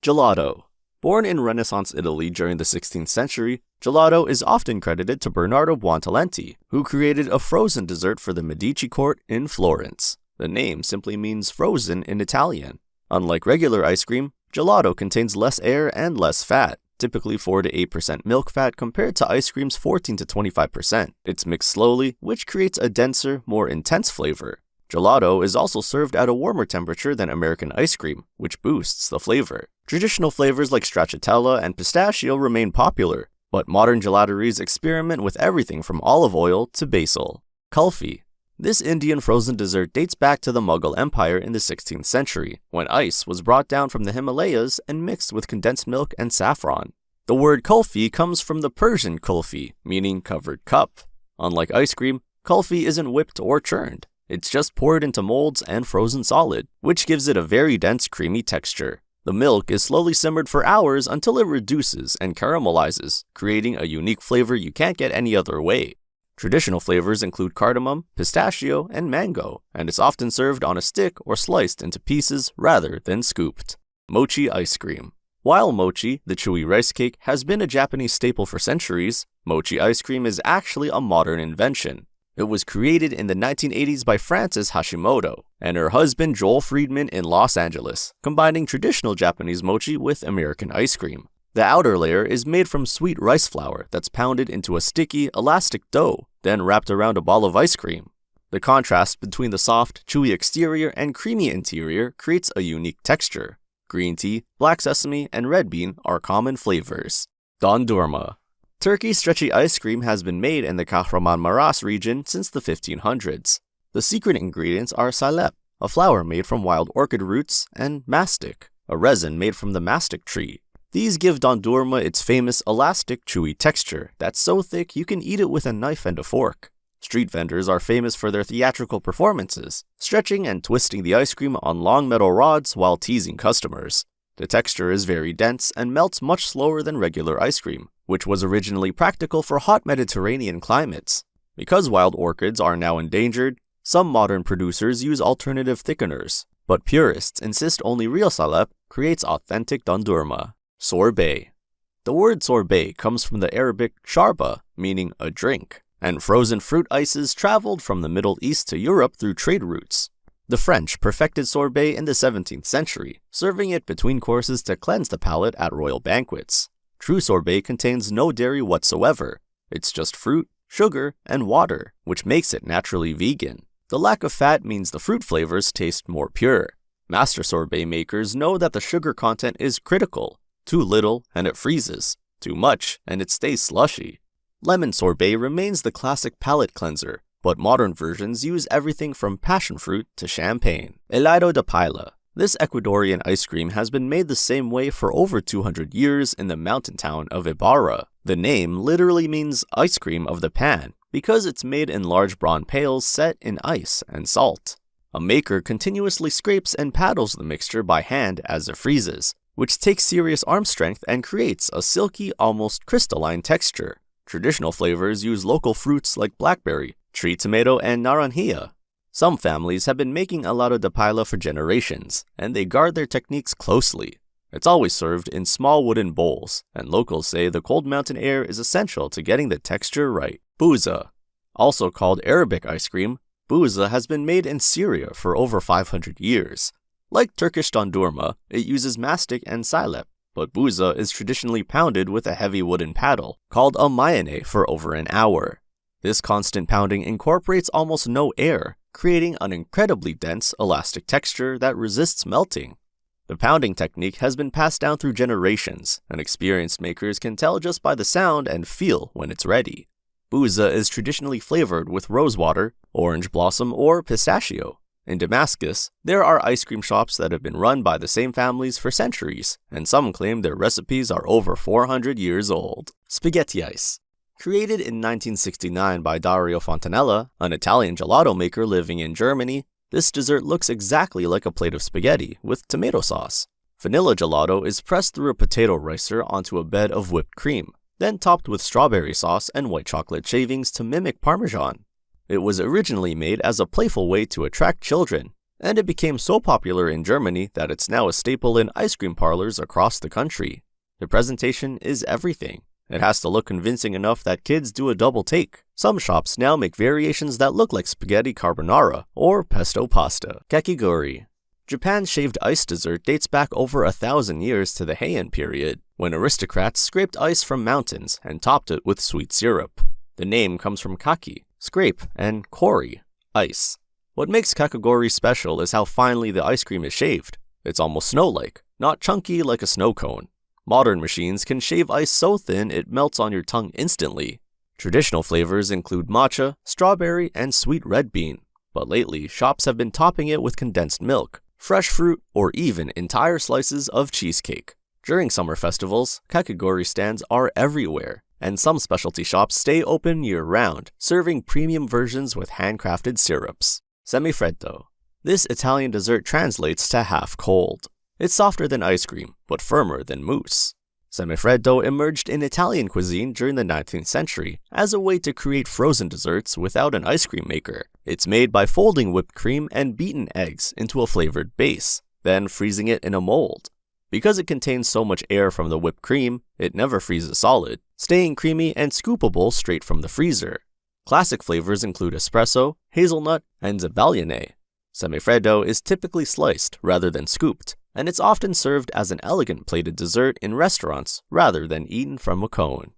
Gelato. Born in Renaissance Italy during the 16th century, gelato is often credited to Bernardo Buontalenti, who created a frozen dessert for the Medici court in Florence. The name simply means frozen in Italian. Unlike regular ice cream, gelato contains less air and less fat, typically 4 to 8% milk fat compared to ice cream's 14 to 25%. It's mixed slowly, which creates a denser, more intense flavor. Gelato is also served at a warmer temperature than American ice cream, which boosts the flavor. Traditional flavors like stracciatella and pistachio remain popular, but modern gelateries experiment with everything from olive oil to basil. Kulfi. This Indian frozen dessert dates back to the Mughal Empire in the 16th century, when ice was brought down from the Himalayas and mixed with condensed milk and saffron. The word kulfi comes from the Persian kulfi, meaning covered cup. Unlike ice cream, kulfi isn't whipped or churned. It's just poured into molds and frozen solid, which gives it a very dense, creamy texture. The milk is slowly simmered for hours until it reduces and caramelizes, creating a unique flavor you can't get any other way. Traditional flavors include cardamom, pistachio, and mango, and it's often served on a stick or sliced into pieces rather than scooped. Mochi ice cream. While mochi, the chewy rice cake, has been a Japanese staple for centuries, mochi ice cream is actually a modern invention. It was created in the 1980s by Frances Hashimoto and her husband Joel Friedman in Los Angeles, combining traditional Japanese mochi with American ice cream. The outer layer is made from sweet rice flour that's pounded into a sticky, elastic dough, then wrapped around a ball of ice cream. The contrast between the soft, chewy exterior and creamy interior creates a unique texture. Green tea, black sesame, and red bean are common flavors. Dondurma. Turkey's stretchy ice cream has been made in the Kahramanmaraş region since the 1500s. The secret ingredients are salep, a flour made from wild orchid roots, and mastic, a resin made from the mastic tree. These give dondurma its famous elastic, chewy texture that's so thick you can eat it with a knife and a fork. Street vendors are famous for their theatrical performances, stretching and twisting the ice cream on long metal rods while teasing customers. The texture is very dense and melts much slower than regular ice cream, which was originally practical for hot Mediterranean climates. Because wild orchids are now endangered, some modern producers use alternative thickeners, but purists insist only real salep creates authentic dondurma. Sorbet. The word sorbet comes from the Arabic sharba, meaning a drink, and frozen fruit ices traveled from the Middle East to Europe through trade routes. The French perfected sorbet in the 17th century, serving it between courses to cleanse the palate at royal banquets. True sorbet contains no dairy whatsoever. It's just fruit, sugar, and water, which makes it naturally vegan. The lack of fat means the fruit flavors taste more pure. Master sorbet makers know that the sugar content is critical. Too little, and it freezes. Too much, and it stays slushy. Lemon sorbet remains the classic palate cleanser, but modern versions use everything from passion fruit to champagne. Helado de paila. This Ecuadorian ice cream has been made the same way for over 200 years in the mountain town of Ibarra. The name literally means ice cream of the pan, because it's made in large bronze pails set in ice and salt. A maker continuously scrapes and paddles the mixture by hand as it freezes, which takes serious arm strength and creates a silky, almost crystalline texture. Traditional flavors use local fruits like blackberry, tree tomato, and naranjilla. Some families have been making helado de paila for generations, and they guard their techniques closely. It's always served in small wooden bowls, and locals say the cold mountain air is essential to getting the texture right. Buza. Also called Arabic ice cream, buza has been made in Syria for over 500 years. Like Turkish dondurma, it uses mastic and salep, but buza is traditionally pounded with a heavy wooden paddle, called a mayane, for over an hour. This constant pounding incorporates almost no air, creating an incredibly dense, elastic texture that resists melting. The pounding technique has been passed down through generations, and experienced makers can tell just by the sound and feel when it's ready. Buza is traditionally flavored with rosewater, orange blossom, or pistachio. In Damascus, there are ice cream shops that have been run by the same families for centuries, and some claim their recipes are over 400 years old. Spaghetti ice. Created in 1969 by Dario Fontanella, an Italian gelato maker living in Germany, this dessert looks exactly like a plate of spaghetti with tomato sauce. Vanilla gelato is pressed through a potato ricer onto a bed of whipped cream, then topped with strawberry sauce and white chocolate shavings to mimic Parmesan. It was originally made as a playful way to attract children. and it became so popular in Germany that it's now a staple in ice cream parlors across the country. The presentation is everything. It has to look convincing enough that kids do a double take. Some shops now make variations that look like spaghetti carbonara or pesto pasta. Kakigori. Japan's shaved ice dessert dates back over 1,000 years to the Heian period, when aristocrats scraped ice from mountains and topped it with sweet syrup. The name comes from kaki, scrape, and kori, ice. What makes kakigori special is how finely the ice cream is shaved. It's almost snow-like, not chunky like a snow cone. Modern machines can shave ice so thin it melts on your tongue instantly. Traditional flavors include matcha, strawberry, and sweet red bean, but lately shops have been topping it with condensed milk, fresh fruit, or even entire slices of cheesecake. During summer festivals, kakigori stands are everywhere, and some specialty shops stay open year-round, serving premium versions with handcrafted syrups. Semifreddo. This Italian dessert translates to half cold. It's softer than ice cream, but firmer than mousse. Semifreddo emerged in Italian cuisine during the 19th century as a way to create frozen desserts without an ice cream maker. It's made by folding whipped cream and beaten eggs into a flavored base, then freezing it in a mold. Because it contains so much air from the whipped cream, it never freezes solid, staying creamy and scoopable straight from the freezer. Classic flavors include espresso, hazelnut, and zebaglione. Semifreddo is typically sliced rather than scooped, and it's often served as an elegant plated dessert in restaurants rather than eaten from a cone.